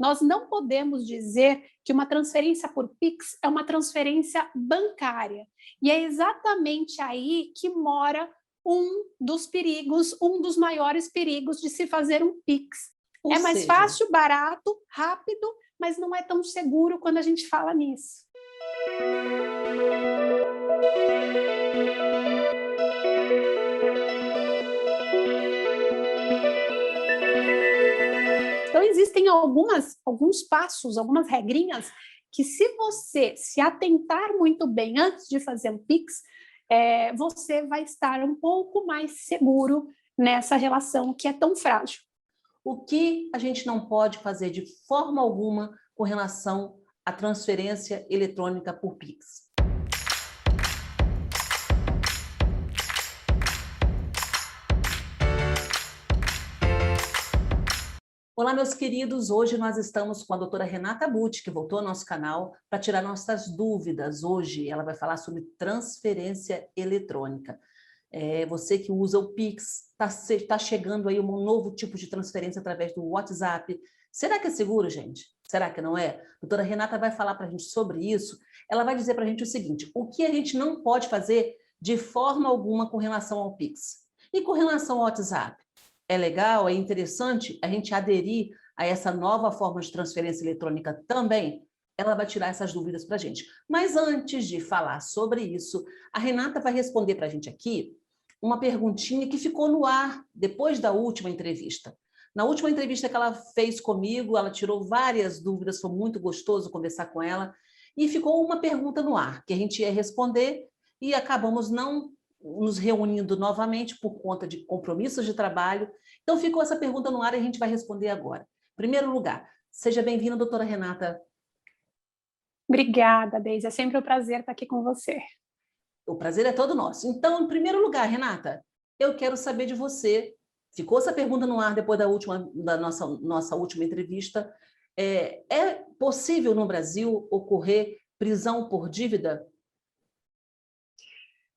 Nós não podemos dizer que uma transferência por Pix é uma transferência bancária. E é exatamente aí que mora um dos perigos, um dos maiores perigos de se fazer um Pix. Ou É mais seja, fácil, barato, rápido, mas não é tão seguro quando a gente fala nisso. Então, existem alguns passos, algumas regrinhas que, se você se atentar muito bem antes de fazer um Pix, você vai estar um pouco mais seguro nessa relação que é tão frágil. o que a gente não pode fazer de forma alguma com relação à transferência eletrônica por Pix? Olá, meus queridos. Hoje nós estamos com a doutora Renata Butti, que voltou ao nosso canal para tirar nossas dúvidas. Hoje ela vai falar sobre transferência eletrônica. Você que usa o Pix, está chegando aí um novo tipo de transferência através do WhatsApp. Será que é seguro, gente? Será que não é? A doutora Renata vai falar para a gente sobre isso. Ela vai dizer para a gente o seguinte: o que a gente não pode fazer de forma alguma com relação ao Pix? E com relação ao WhatsApp? É legal, é interessante a gente aderir a essa nova forma de transferência eletrônica também? Ela vai tirar essas dúvidas para a gente. Mas antes de falar sobre isso, a Renata vai responder para a gente aqui uma perguntinha que ficou no ar depois da última entrevista. Na última entrevista que ela fez comigo, ela tirou várias dúvidas, foi muito gostoso conversar com ela, e ficou uma pergunta no ar, que a gente ia responder, e acabamos não nos reunindo novamente por conta de compromissos de trabalho. Então ficou essa pergunta no ar e a gente vai responder agora. Em primeiro lugar, seja bem-vinda, doutora Renata. Obrigada, Deise. É sempre um prazer estar aqui com você. O prazer é todo nosso. Então, em primeiro lugar, Renata, eu quero saber de você. Ficou essa pergunta no ar depois da nossa última entrevista. É possível no Brasil ocorrer prisão por dívida?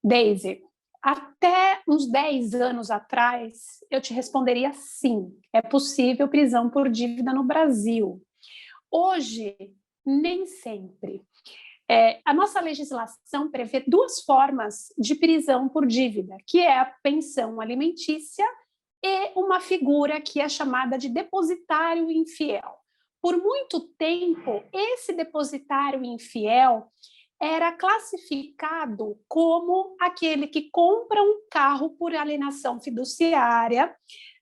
Deise, até uns 10 anos atrás, eu te responderia sim, é possível prisão por dívida no Brasil. Hoje, nem sempre. A nossa legislação prevê duas formas de prisão por dívida, que é a pensão alimentícia e uma figura que é chamada de depositário infiel. Por muito tempo, esse depositário infiel era classificado como aquele que compra um carro por alienação fiduciária,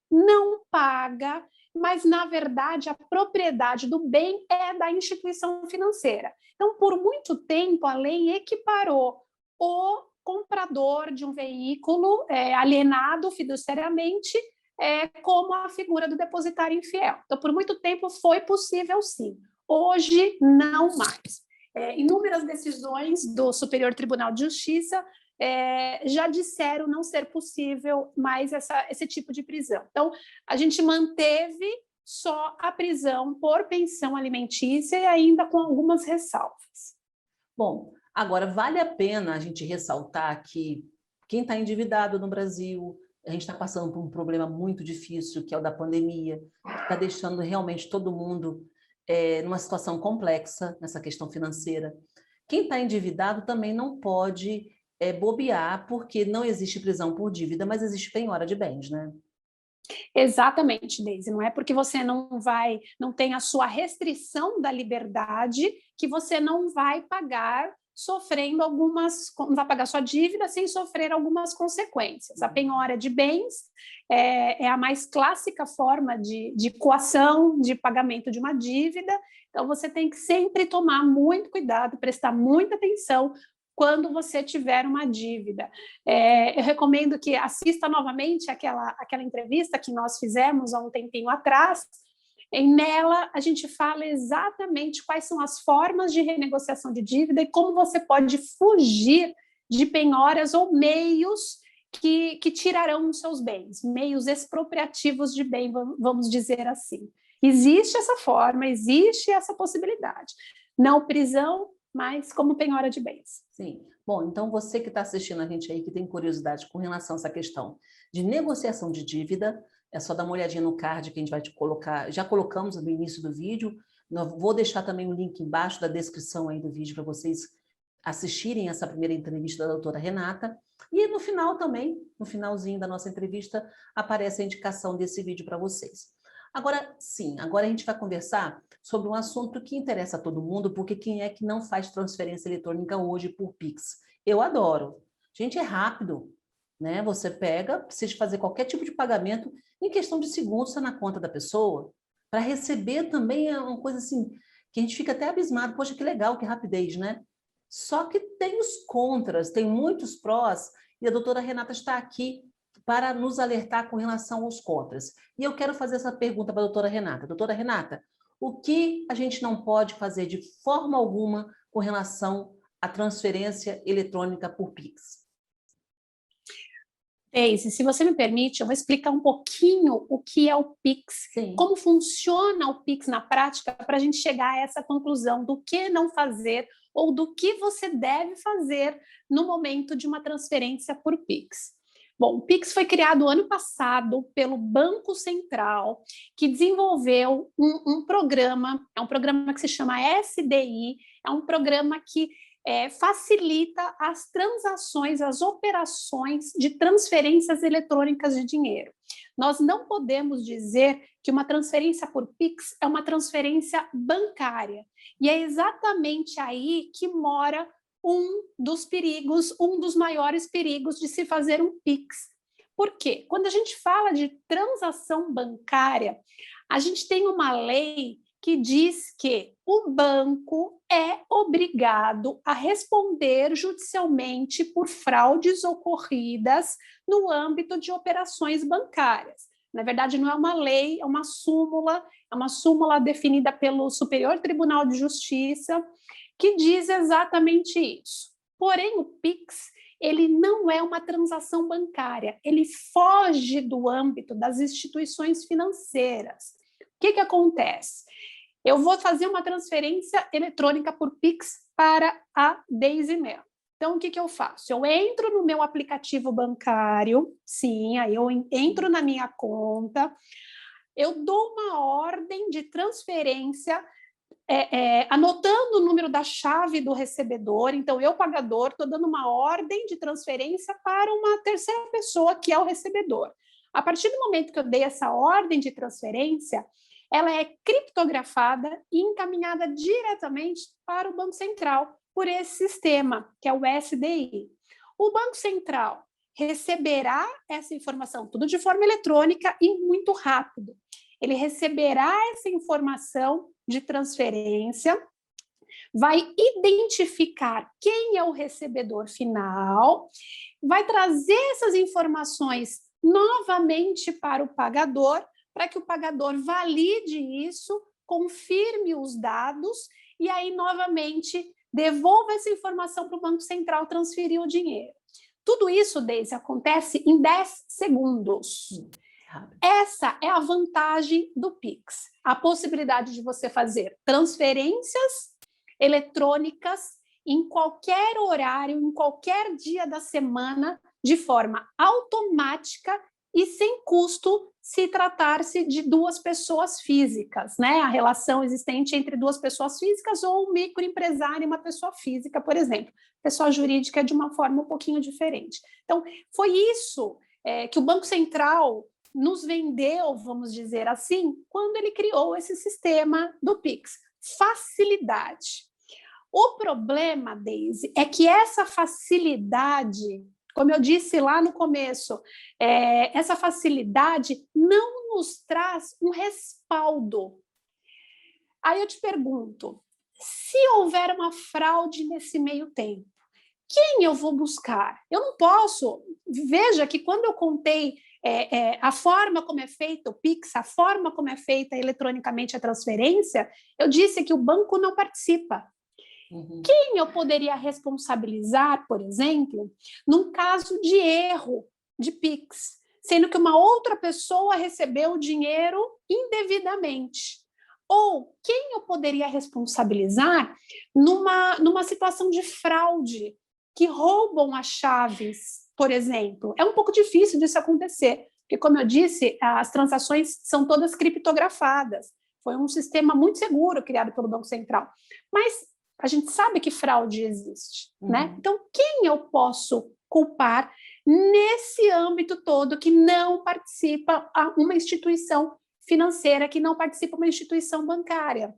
não paga, mas, na verdade, a propriedade do bem é da instituição financeira. Então, por muito tempo, a lei equiparou o comprador de um veículo alienado fiduciariamente como a figura do depositário infiel. Então, por muito tempo, foi possível, sim. Hoje, não mais. Inúmeras decisões do Superior Tribunal de Justiça já disseram não ser possível mais esse tipo de prisão. Então, a gente manteve só a prisão por pensão alimentícia e ainda com algumas ressalvas. Bom, agora vale a pena a gente ressaltar que quem está endividado no Brasil, a gente está passando por um problema muito difícil, que é o da pandemia, que está deixando realmente todo mundo numa situação complexa nessa questão financeira. Quem está endividado também não pode bobear, porque não existe prisão por dívida, mas existe penhora de bens, né? Exatamente, Deise. Não é porque você não tem a sua restrição da liberdade que você não vai pagar não vai pagar sua dívida sem sofrer algumas consequências. A penhora de bens é a mais clássica forma de coação, de pagamento de uma dívida. Então, você tem que sempre tomar muito cuidado, prestar muita atenção quando você tiver uma dívida. Eu recomendo que assista novamente aquela entrevista que nós fizemos há um tempinho atrás. E nela, a gente fala exatamente quais são as formas de renegociação de dívida e como você pode fugir de penhoras ou meios que tirarão os seus bens, meios expropriativos de bem, vamos dizer assim. Existe essa forma, existe essa possibilidade. Não prisão, mas como penhora de bens. Sim. Bom, então você que está assistindo a gente aí, que tem curiosidade com relação a essa questão de negociação de dívida, é só dar uma olhadinha no card que a gente vai te colocar, já colocamos no início do vídeo, vou deixar também um link embaixo da descrição aí do vídeo para vocês assistirem essa primeira entrevista da doutora Renata, e no final também, no finalzinho da nossa entrevista, aparece a indicação desse vídeo para vocês. Agora, sim, agora a gente vai conversar sobre um assunto que interessa a todo mundo, porque quem é que não faz transferência eletrônica hoje por Pix? Eu adoro. Gente, é rápido, né? Você pega, precisa fazer qualquer tipo de pagamento, em questão de segundos está na conta da pessoa. Para receber também é uma coisa assim, que a gente fica até abismado, poxa, que legal, que rapidez, né? Só que tem os contras, tem muitos prós, e a doutora Renata está aqui para nos alertar com relação aos contras. E eu quero fazer essa pergunta para a doutora Renata. Doutora Renata, o que a gente não pode fazer de forma alguma com relação à transferência eletrônica por Pix? Deise, se você me permite, eu vou explicar um pouquinho o que é o Pix, Sim. Como funciona o Pix na prática, para a gente chegar a essa conclusão do que não fazer ou do que você deve fazer no momento de uma transferência por Pix. Bom, o Pix foi criado ano passado pelo Banco Central, que desenvolveu um programa, é um programa que se chama SDI, é um programa que facilita as transações, as operações de transferências eletrônicas de dinheiro. Nós não podemos dizer que uma transferência por Pix é uma transferência bancária. E é exatamente aí que mora um dos perigos, um dos maiores perigos de se fazer um Pix. Por quê? Quando a gente fala de transação bancária, a gente tem uma lei que diz que o banco é obrigado a responder judicialmente por fraudes ocorridas no âmbito de operações bancárias. Na verdade, não é uma lei, é uma súmula definida pelo Superior Tribunal de Justiça, que diz exatamente isso. Porém, o Pix, ele não é uma transação bancária, ele foge do âmbito das instituições financeiras. O que acontece? Eu vou fazer uma transferência eletrônica por Pix para a Deise Mello. Então, o que eu faço? Eu entro no meu aplicativo bancário, sim, aí eu entro na minha conta, eu dou uma ordem de transferência, anotando o número da chave do recebedor. Então, eu, pagador, estou dando uma ordem de transferência para uma terceira pessoa, que é o recebedor. A partir do momento que eu dei essa ordem de transferência, ela é criptografada e encaminhada diretamente para o Banco Central por esse sistema, que é o SDI. O Banco Central receberá essa informação, tudo de forma eletrônica e muito rápido. Ele receberá essa informação de transferência, vai identificar quem é o recebedor final, vai trazer essas informações novamente para o pagador, para que o pagador valide isso, confirme os dados e aí, novamente, devolva essa informação para o Banco Central transferir o dinheiro. Tudo isso, Deise, acontece em 10 segundos. Essa é a vantagem do Pix, a possibilidade de você fazer transferências eletrônicas em qualquer horário, em qualquer dia da semana, de forma automática e sem custo, se tratar-se de duas pessoas físicas, né? A relação existente entre duas pessoas físicas ou um microempresário e uma pessoa física, por exemplo. Pessoa jurídica é de uma forma um pouquinho diferente. Então, foi isso que o Banco Central nos vendeu, vamos dizer assim, quando ele criou esse sistema do Pix. Facilidade. O problema, Deise, é que essa facilidade, como eu disse lá no começo, essa facilidade não nos traz um respaldo. Aí eu te pergunto, se houver uma fraude nesse meio tempo, quem eu vou buscar? Eu não posso. Veja que quando eu contei a forma como é feita o Pix, a forma como é feita eletronicamente a transferência, eu disse que o banco não participa. Quem eu poderia responsabilizar, por exemplo, num caso de erro de Pix, sendo que uma outra pessoa recebeu o dinheiro indevidamente? Ou quem eu poderia responsabilizar numa situação de fraude, que roubam as chaves, por exemplo? É um pouco difícil disso acontecer, porque, como eu disse, as transações são todas criptografadas. Foi um sistema muito seguro criado pelo Banco Central. Mas a gente sabe que fraude existe, né? Então, quem eu posso culpar nesse âmbito todo que não participa uma instituição financeira, que não participa uma instituição bancária?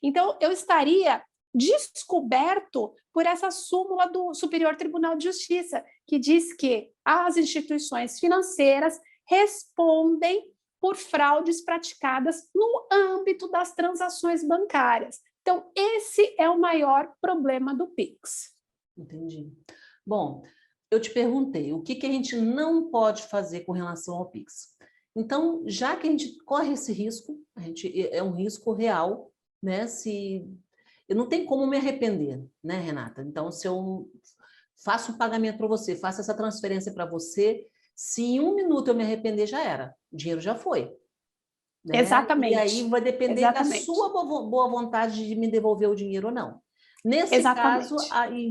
Então, eu estaria descoberto por essa súmula do Superior Tribunal de Justiça, que diz que as instituições financeiras respondem por fraudes praticadas no âmbito das transações bancárias. Então, esse é o maior problema do Pix. Entendi. Bom, eu te perguntei o que a gente não pode fazer com relação ao Pix. Então, já que a gente corre esse risco, é um risco real, né? Eu não tenho como me arrepender, né, Renata? Então, se eu faço um pagamento para você, faço essa transferência para você, se em 1 minuto eu me arrepender, já era. O dinheiro já foi. Né? Exatamente. E aí vai depender da sua boa vontade de me devolver o dinheiro ou não. Nesse caso,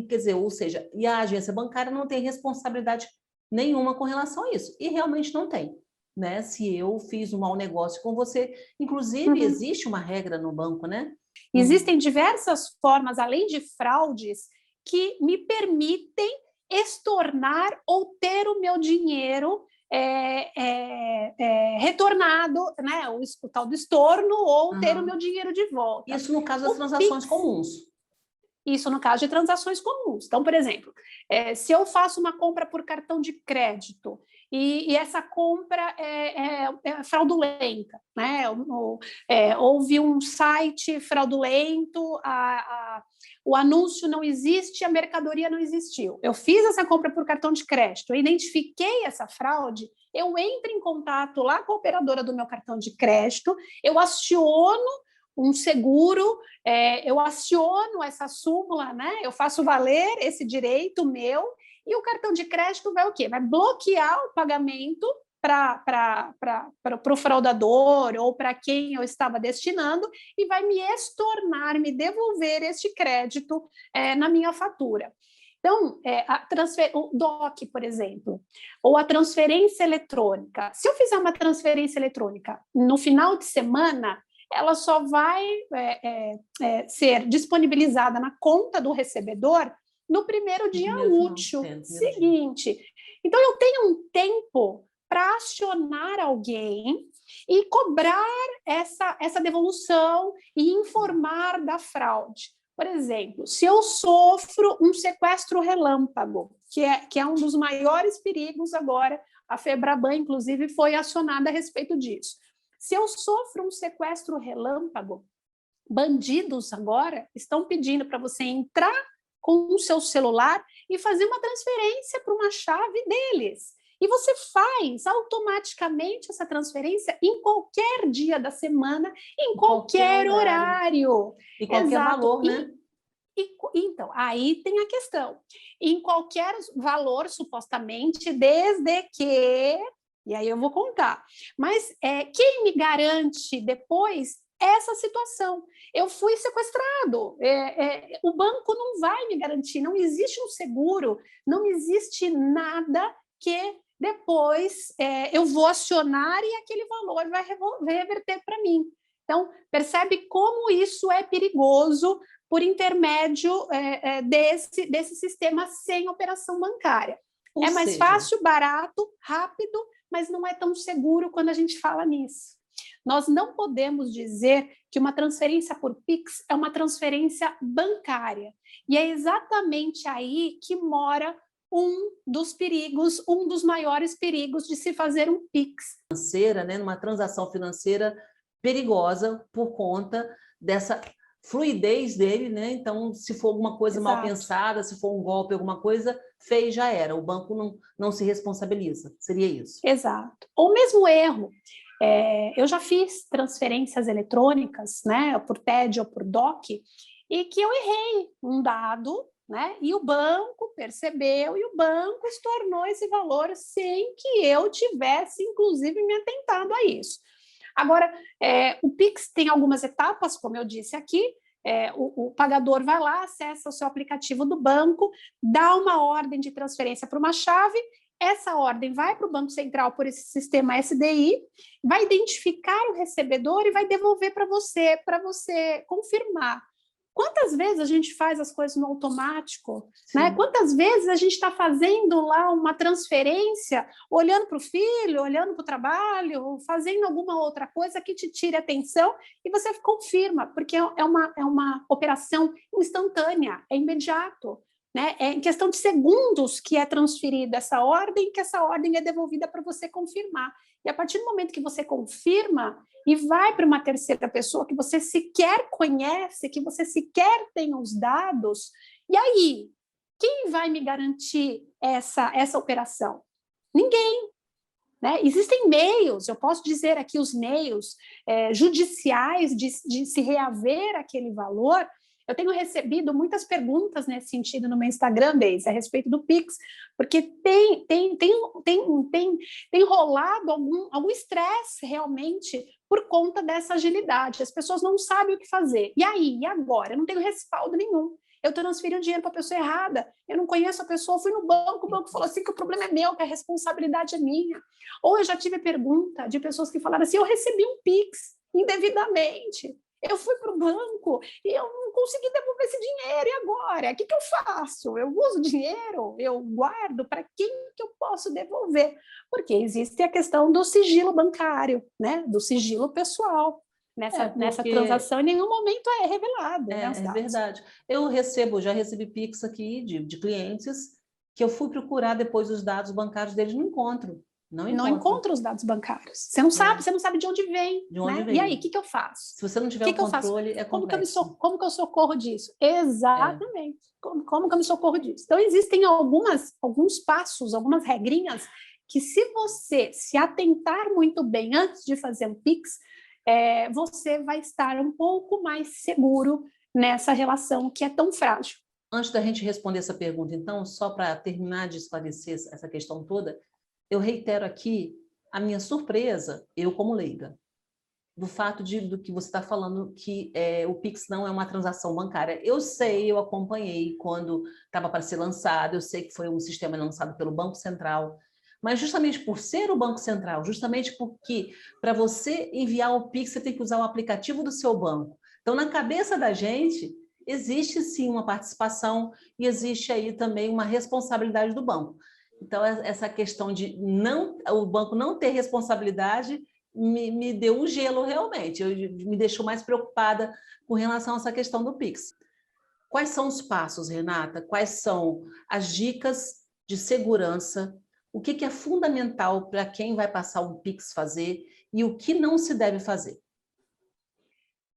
quer dizer, ou seja, e a agência bancária não tem responsabilidade nenhuma com relação a isso. E realmente não tem. Né? Se eu fiz um mau negócio com você, inclusive existe uma regra no banco, né? Existem diversas formas, além de fraudes, que me permitem estornar ou ter o meu dinheiro retornado, né? O tal do estorno, ou ter o meu dinheiro de volta. Isso no caso das transações comuns. Isso no caso de transações comuns. Então, por exemplo, se eu faço uma compra por cartão de crédito e essa compra é fraudulenta, né? Houve um site fraudulento, o anúncio não existe, a mercadoria não existiu. Eu fiz essa compra por cartão de crédito, eu identifiquei essa fraude, eu entro em contato lá com a operadora do meu cartão de crédito, eu aciono um seguro, eu aciono essa súmula, né? Eu faço valer esse direito meu, e o cartão de crédito vai o quê? Vai bloquear o pagamento para o fraudador ou para quem eu estava destinando e vai me estornar, me devolver este crédito na minha fatura. Então, o DOC, por exemplo, ou a transferência eletrônica. Se eu fizer uma transferência eletrônica no final de semana, ela só vai ser disponibilizada na conta do recebedor no primeiro dia útil seguinte. Então, eu tenho um tempo para acionar alguém e cobrar essa devolução e informar da fraude. Por exemplo, se eu sofro um sequestro relâmpago, que é um dos maiores perigos agora, a FEBRABAN, inclusive, foi acionada a respeito disso. Se eu sofro um sequestro relâmpago, bandidos agora estão pedindo para você entrar com o seu celular e fazer uma transferência para uma chave deles. E você faz automaticamente essa transferência em qualquer dia da semana, em qualquer horário. E qualquer valor, né? Então, aí tem a questão. Em qualquer valor, supostamente, desde que... E aí eu vou contar. Mas quem me garante depois essa situação? Eu fui sequestrado. O banco não vai me garantir. Não existe um seguro, não existe nada que depois eu vou acionar e aquele valor vai reverter para mim. Então, percebe como isso é perigoso por intermédio desse sistema sem operação bancária. É mais fácil, barato, rápido, mas não é tão seguro quando a gente fala nisso. Nós não podemos dizer que uma transferência por Pix é uma transferência bancária. E é exatamente aí que mora um dos perigos, um dos maiores perigos de se fazer um Pix. Financeira, né, numa transação financeira perigosa por conta dessa fluidez dele, né? Então, se for alguma coisa mal pensada, se for um golpe, alguma coisa, fez, já era. O banco não se responsabiliza. Seria isso. Exato. Ou mesmo erro. Eu já fiz transferências eletrônicas, né, por TED ou por DOC, e que eu errei um dado, né, e o banco percebeu e o banco estornou esse valor sem que eu tivesse, inclusive, me atentado a isso. Agora, o Pix tem algumas etapas, como eu disse aqui. O pagador vai lá, acessa o seu aplicativo do banco, dá uma ordem de transferência para uma chave essa ordem vai para o Banco Central por esse sistema SDI, vai identificar o recebedor e vai devolver para você confirmar. Quantas vezes a gente faz as coisas no automático? Né? Quantas vezes a gente está fazendo lá uma transferência, olhando para o filho, olhando para o trabalho, fazendo alguma outra coisa que te tire atenção e você confirma, porque é uma operação instantânea, é imediato. Né? É em questão de segundos que é transferida essa ordem, que essa ordem é devolvida para você confirmar. E a partir do momento que você confirma e vai para uma terceira pessoa que você sequer conhece, que você sequer tem os dados, e aí, quem vai me garantir essa operação? Ninguém. Né? Existem meios, eu posso dizer aqui os meios judiciais de se reaver aquele valor. Eu tenho recebido muitas perguntas nesse sentido no meu Instagram, Deise, a respeito do Pix, porque tem rolado algum estresse realmente por conta dessa agilidade. As pessoas não sabem o que fazer. E aí? E agora? Eu não tenho respaldo nenhum. Eu transferi o dinheiro para a pessoa errada, eu não conheço a pessoa, fui no banco, o banco falou assim que o problema é meu, que a responsabilidade é minha. Ou eu já tive pergunta de pessoas que falaram assim, eu recebi um Pix indevidamente, eu fui para o banco e eu não consegui devolver esse dinheiro, e agora? O que eu faço? Eu uso dinheiro? Eu guardo? Para quem que eu posso devolver? Porque existe a questão do sigilo bancário, né? Do sigilo pessoal. Nessa transação, em nenhum momento é revelado. É verdade. Já recebi Pix aqui de clientes que eu fui procurar depois os dados bancários deles, não encontro. Não encontra os dados bancários. Você não sabe de onde vem. De onde né? vem. E aí, o que eu faço? Se você não tiver o controle, é complexo. Como que eu socorro disso? Exatamente. Como que eu me socorro disso? Então, existem alguns passos, algumas regrinhas que, se você se atentar muito bem antes de fazer um Pix, você vai estar um pouco mais seguro nessa relação que é tão frágil. Antes da gente responder essa pergunta, então, só para terminar de esclarecer essa questão toda, eu reitero aqui a minha surpresa, eu como leiga, do fato do que você está falando, que o Pix não é uma transação bancária. Eu sei, eu acompanhei quando estava para ser lançado, eu sei que foi um sistema lançado pelo Banco Central, mas justamente por ser o Banco Central, justamente porque para você enviar o Pix, você tem que usar o aplicativo do seu banco. Então, na cabeça da gente, existe sim uma participação e existe aí também uma responsabilidade do banco. Então, essa questão de o banco não ter responsabilidade me deu um gelo realmente, me deixou mais preocupada com relação a essa questão do Pix. Quais são os passos, Renata? Quais são as dicas de segurança? O que é fundamental para quem vai passar um Pix fazer e o que não se deve fazer?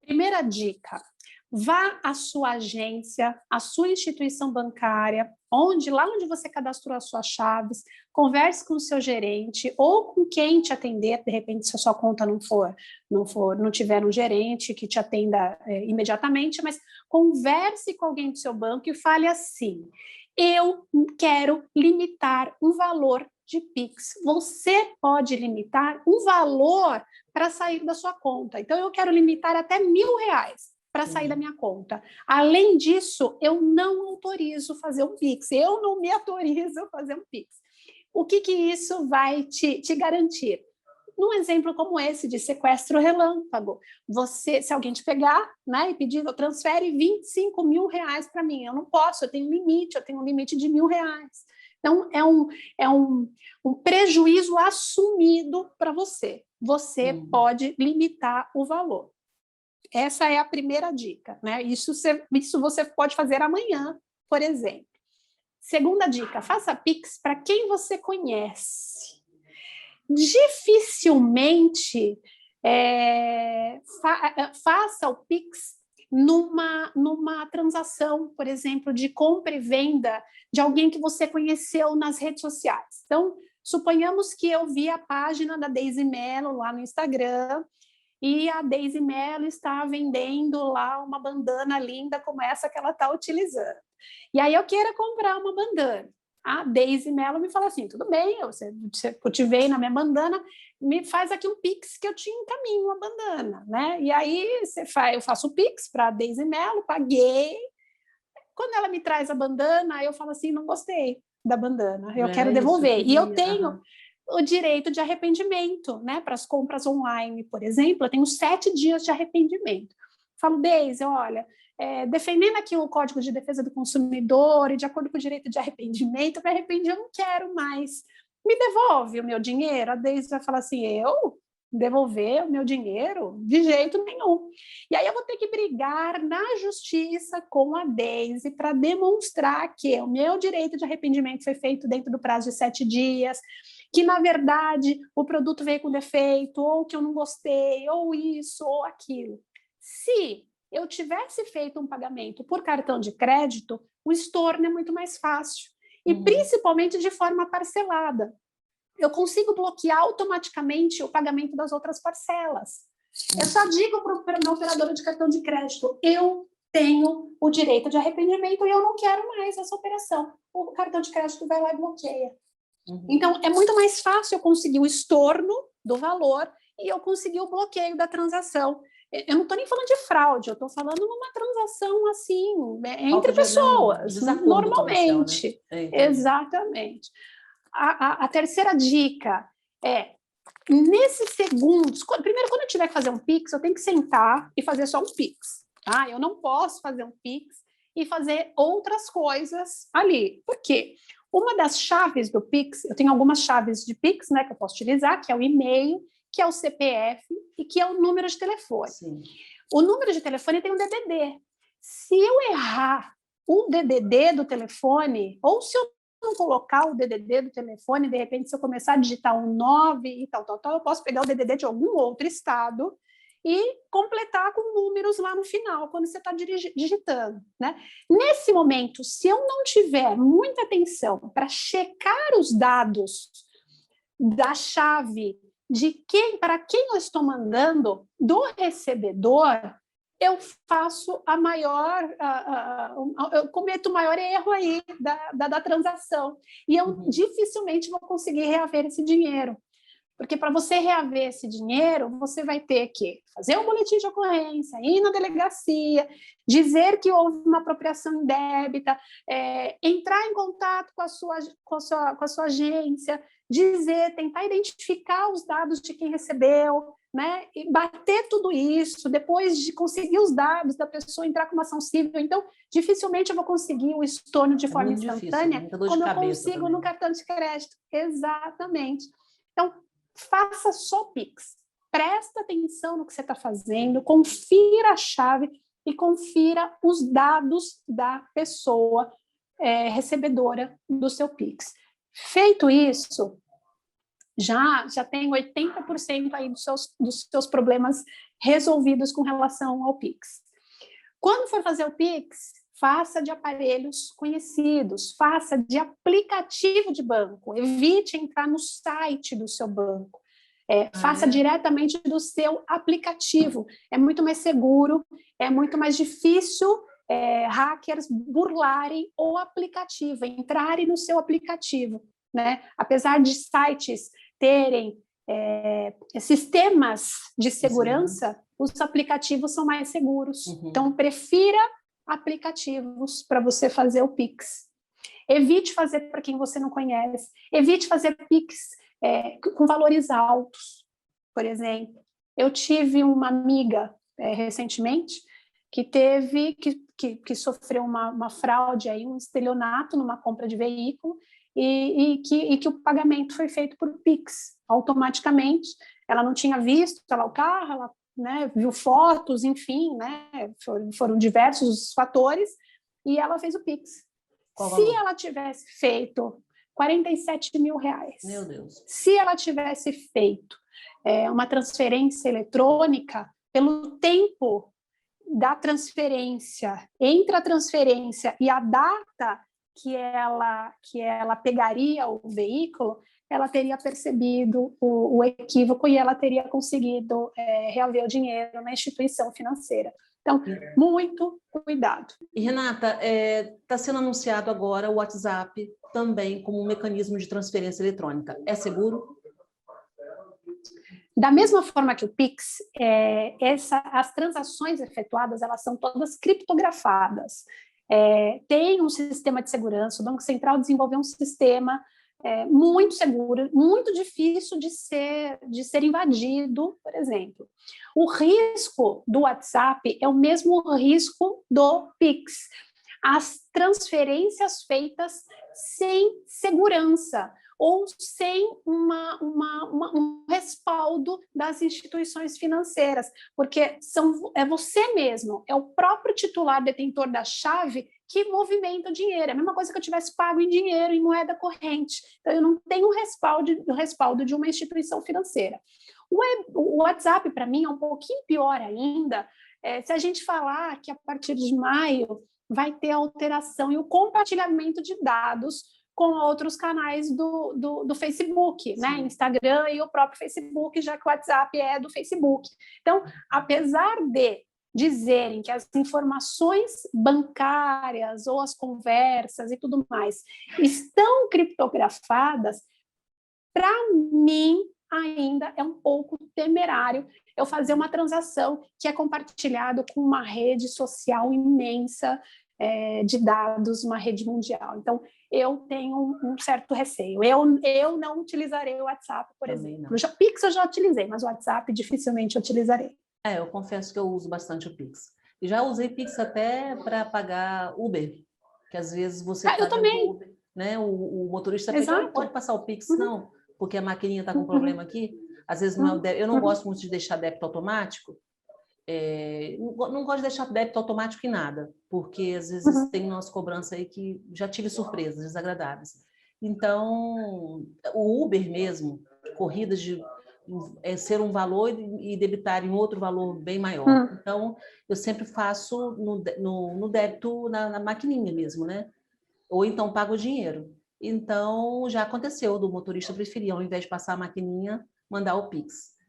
Primeira dica, vá à sua agência, à sua instituição bancária, lá onde você cadastrou as suas chaves, converse com o seu gerente ou com quem te atender, de repente, se a sua conta não tiver um gerente que te atenda imediatamente, mas converse com alguém do seu banco e fale assim: eu quero limitar um valor de Pix. Você pode limitar um valor para sair da sua conta. Então, eu quero limitar até R$1.000 para sair da minha conta. Além disso, eu não autorizo fazer um Pix. Eu não me autorizo a fazer um Pix. O que isso vai te garantir? Num exemplo como esse de sequestro relâmpago, se alguém te pegar, né, e pedir, transfere R$25.000 para mim, eu não posso, eu tenho um limite de R$1.000. Então, é um prejuízo assumido para você. Você pode limitar o valor. Essa é a primeira dica, né? Isso você pode fazer amanhã, por exemplo. Segunda dica, faça Pix para quem você conhece. Dificilmente faça o Pix numa transação, por exemplo, de compra e venda de alguém que você conheceu nas redes sociais. Então, suponhamos que eu vi a página da Deise Mello lá no Instagram e a Deise Mello está vendendo lá uma bandana linda como essa que ela está utilizando. E aí eu quero comprar uma bandana. A Deise Mello me fala assim, tudo bem, eu cultivei na minha bandana, me faz aqui um Pix que eu te encaminho uma bandana, né? E aí eu faço o Pix para a Deise Mello, paguei. Quando ela me traz a bandana, eu falo assim, não gostei. da bandana, eu quero devolver. Isso, e eu tenho o direito de arrependimento, né? Para as compras online, por exemplo, eu tenho 7 dias de arrependimento. Falo, Deise, olha, defendendo aqui o Código de Defesa do Consumidor e de acordo com o direito de arrependimento, eu me arrependi, eu não quero mais. Me devolve o meu dinheiro? A Deise vai falar assim, eu devolver o meu dinheiro? De jeito nenhum. E aí eu vou ter que brigar na justiça com a Deise para demonstrar que o meu direito de arrependimento foi feito dentro do prazo de 7 dias, que, na verdade, o produto veio com defeito, ou que eu não gostei, ou isso, ou aquilo. Se eu tivesse feito um pagamento por cartão de crédito, o estorno é muito mais fácil. E principalmente de forma parcelada. Eu consigo bloquear automaticamente o pagamento das outras parcelas. Eu só digo para a minha operadora de cartão de crédito, eu tenho o direito de arrependimento e eu não quero mais essa operação. O cartão de crédito vai lá e bloqueia. Então, é muito mais fácil eu conseguir o estorno do valor e eu conseguir o bloqueio da transação. Eu não estou nem falando de fraude, eu estou falando numa transação assim, entre pessoas, normalmente. Né? Exatamente. A terceira dica é, nesses segundos, primeiro, quando eu tiver que fazer um Pix, eu tenho que sentar e fazer só um Pix. Tá? Eu não posso fazer um Pix e fazer outras coisas ali. Por quê? Uma das chaves do Pix, eu tenho algumas chaves de Pix, né, que eu posso utilizar, que é o e-mail, que é o CPF e que é o número de telefone. Sim. O número de telefone tem um DDD. Se eu errar o DDD do telefone, ou se eu não colocar o DDD do telefone, de repente, se eu começar a digitar um 9 e tal, eu posso pegar o DDD de algum outro estado e completar com números lá no final, quando você está digitando, né? Nesse momento, se eu não tiver muita atenção para checar os dados da chave de para quem eu estou mandando, do recebedor, eu faço eu cometo o maior erro aí da transação. E eu dificilmente vou conseguir reaver esse dinheiro. Porque para você reaver esse dinheiro, você vai ter que fazer um boletim de ocorrência, ir na delegacia, dizer que houve uma apropriação indébita, entrar em contato com a sua agência, tentar identificar os dados de quem recebeu, né? E bater tudo isso, depois de conseguir os dados da pessoa, entrar com uma ação civil. Então, dificilmente eu vou conseguir o estorno de forma instantânea, como eu consigo no cartão de crédito. Exatamente. Então, faça só Pix. Presta atenção no que você está fazendo, confira a chave e confira os dados da pessoa recebedora do seu Pix. Feito isso, já tem 80% aí dos seus problemas resolvidos com relação ao Pix. Quando for fazer o Pix, faça de aparelhos conhecidos, faça de aplicativo de banco, evite entrar no site do seu banco, faça diretamente do seu aplicativo, é muito mais seguro, é muito mais difícil hackers burlarem o aplicativo, entrarem no seu aplicativo, né? Apesar de sites terem sistemas de segurança, os aplicativos são mais seguros. Então, prefira aplicativos para você fazer o Pix. Evite fazer para quem você não conhece. Evite fazer Pix com valores altos, por exemplo. Eu tive uma amiga recentemente que sofreu uma fraude, aí, um estelionato numa compra de veículo, e que o pagamento foi feito por Pix, automaticamente. Ela não tinha visto o carro, ela, né, viu fotos, enfim, né, foram diversos os fatores, e ela fez o Pix. Se ela tivesse feito R$47 mil, meu Deus. Se ela tivesse feito uma transferência eletrônica, pelo tempo da transferência, entre a transferência e a data que ela pegaria o veículo, ela teria percebido o equívoco e ela teria conseguido reaver o dinheiro na instituição financeira. Então, muito cuidado. E, Renata, está sendo anunciado agora o WhatsApp também como um mecanismo de transferência eletrônica. É seguro? Da mesma forma que o Pix, as transações efetuadas, elas são todas criptografadas. Tem um sistema de segurança, o Banco Central desenvolveu um sistema muito seguro, muito difícil de ser invadido, por exemplo. O risco do WhatsApp é o mesmo risco do Pix. As transferências feitas sem segurança ou sem um respaldo das instituições financeiras, porque é você mesmo, é o próprio titular detentor da chave que movimenta o dinheiro. É a mesma coisa que eu tivesse pago em dinheiro, em moeda corrente. Então, eu não tenho o respaldo de uma instituição financeira. O WhatsApp, para mim, é um pouquinho pior ainda, se a gente falar que a partir de maio vai ter alteração e o compartilhamento de dados com outros canais do Facebook, né? Instagram e o próprio Facebook, já que o WhatsApp é do Facebook. Então, apesar de dizerem que as informações bancárias ou as conversas e tudo mais estão criptografadas, para mim ainda é um pouco temerário eu fazer uma transação que é compartilhado com uma rede social imensa de dados, uma rede mundial. Então, eu tenho um certo receio. Eu não utilizarei o WhatsApp, por exemplo. O Pix eu já utilizei, mas o WhatsApp dificilmente utilizarei. Eu confesso que eu uso bastante o Pix. E já usei Pix até para pagar Uber, que às vezes você eu também. Uber, né? O motorista pede, pode passar o Pix? Não, porque a maquininha está com problema aqui. Às vezes não é eu não gosto muito de deixar débito automático. Não gosto de deixar débito automático em nada, porque às vezes tem umas cobranças aí que já tive surpresas desagradáveis. Então, o Uber mesmo, corridas de ser um valor e debitar em outro valor bem maior. Então, eu sempre faço no débito na maquininha mesmo, né? Ou então pago o dinheiro. Então, já aconteceu do motorista preferir, ao invés de passar a maquininha, mandar o Pix.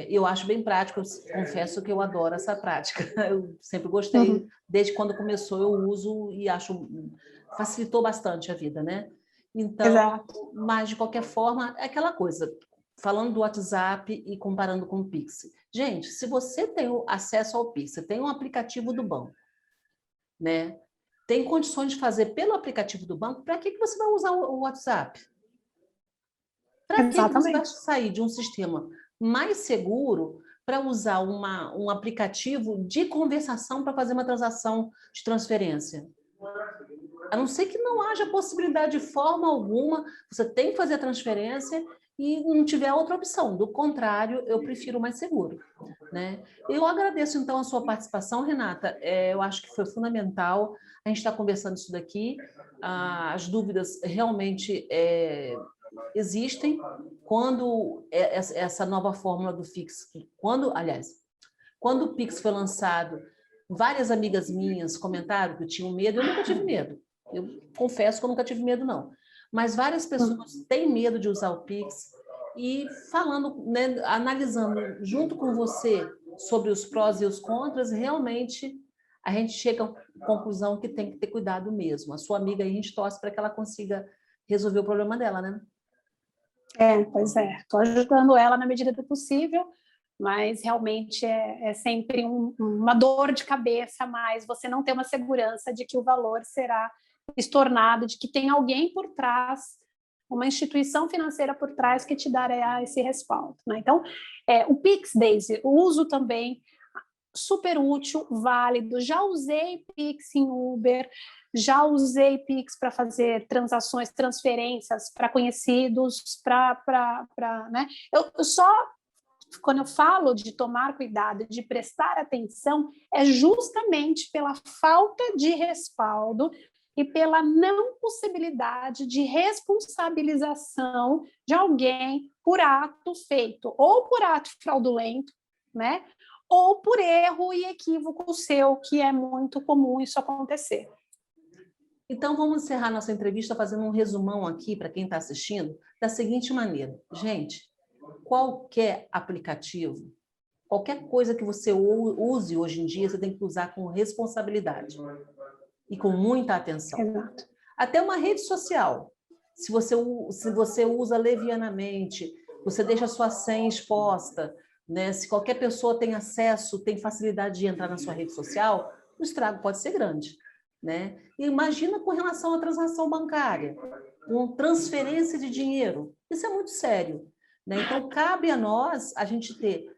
Eu acho bem prático, eu confesso que eu adoro essa prática. Eu sempre gostei, desde quando começou eu uso e acho facilitou bastante a vida, né? Então, exato. Mas de qualquer forma, é aquela coisa, falando do WhatsApp e comparando com o Pix. Gente, se você tem acesso ao Pix, você tem um aplicativo do banco, né? Tem condições de fazer pelo aplicativo do banco, para que você vai usar o WhatsApp? Para que você vai sair de um sistema mais seguro para usar um aplicativo de conversação para fazer uma transação de transferência? A não ser que não haja possibilidade de forma alguma, você tem que fazer a transferência e não tiver outra opção. Do contrário, eu prefiro mais seguro, né? Eu agradeço, então, a sua participação, Renata. Eu acho que foi fundamental a gente estar conversando isso daqui. As dúvidas realmente existem. Quando essa nova fórmula do Pix, quando o Pix foi lançado, várias amigas minhas comentaram que tinham medo. Eu nunca tive medo. Eu confesso que eu nunca tive medo, não. Mas várias pessoas têm medo de usar o Pix e falando, né, analisando junto com você sobre os prós e os contras, realmente a gente chega à conclusão que tem que ter cuidado mesmo. A sua amiga aí, a gente torce para que ela consiga resolver o problema dela, né? Pois é. Estou ajudando ela na medida do possível, mas realmente é sempre uma dor de cabeça, mas você não tem uma segurança de que o valor será estornado, de que tem alguém por trás, uma instituição financeira por trás que te dará esse respaldo, né? Então, o Pix, Daisy, uso também, super útil, válido. Já usei Pix em Uber, já usei Pix para fazer transações, transferências para conhecidos, né? Eu só, quando eu falo de tomar cuidado, de prestar atenção, é justamente pela falta de respaldo e pela não possibilidade de responsabilização de alguém por ato feito, ou por ato fraudulento, né? Ou por erro e equívoco seu, que é muito comum isso acontecer. Então, vamos encerrar nossa entrevista fazendo um resumão aqui para quem está assistindo, da seguinte maneira. Gente, qualquer aplicativo, qualquer coisa que você use hoje em dia, você tem que usar com responsabilidade e com muita atenção. Exato. Até uma rede social. Se você usa levianamente, você deixa a sua senha exposta, né? Se qualquer pessoa tem acesso, tem facilidade de entrar na sua rede social, o estrago pode ser grande. né? E imagina com relação à transação bancária, com transferência de dinheiro. Isso é muito sério, né? Então, cabe a nós a gente ter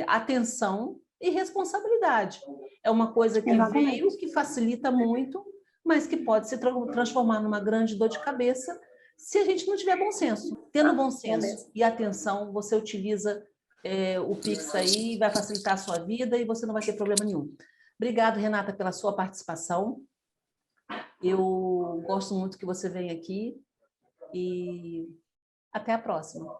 atenção e responsabilidade. É uma coisa que veio, que facilita muito, mas que pode se transformar numa grande dor de cabeça se a gente não tiver bom senso. Tendo bom senso e atenção, você utiliza o Pix aí, vai facilitar a sua vida e você não vai ter problema nenhum. Obrigado, Renata, pela sua participação. Eu gosto muito que você venha aqui e até a próxima.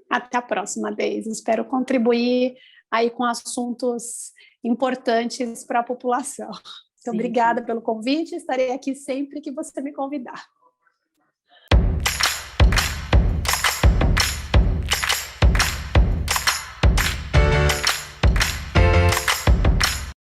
Até a próxima, Deise. Espero contribuir aí com assuntos importantes para a população. Muito obrigada pelo convite. Estarei aqui sempre que você me convidar.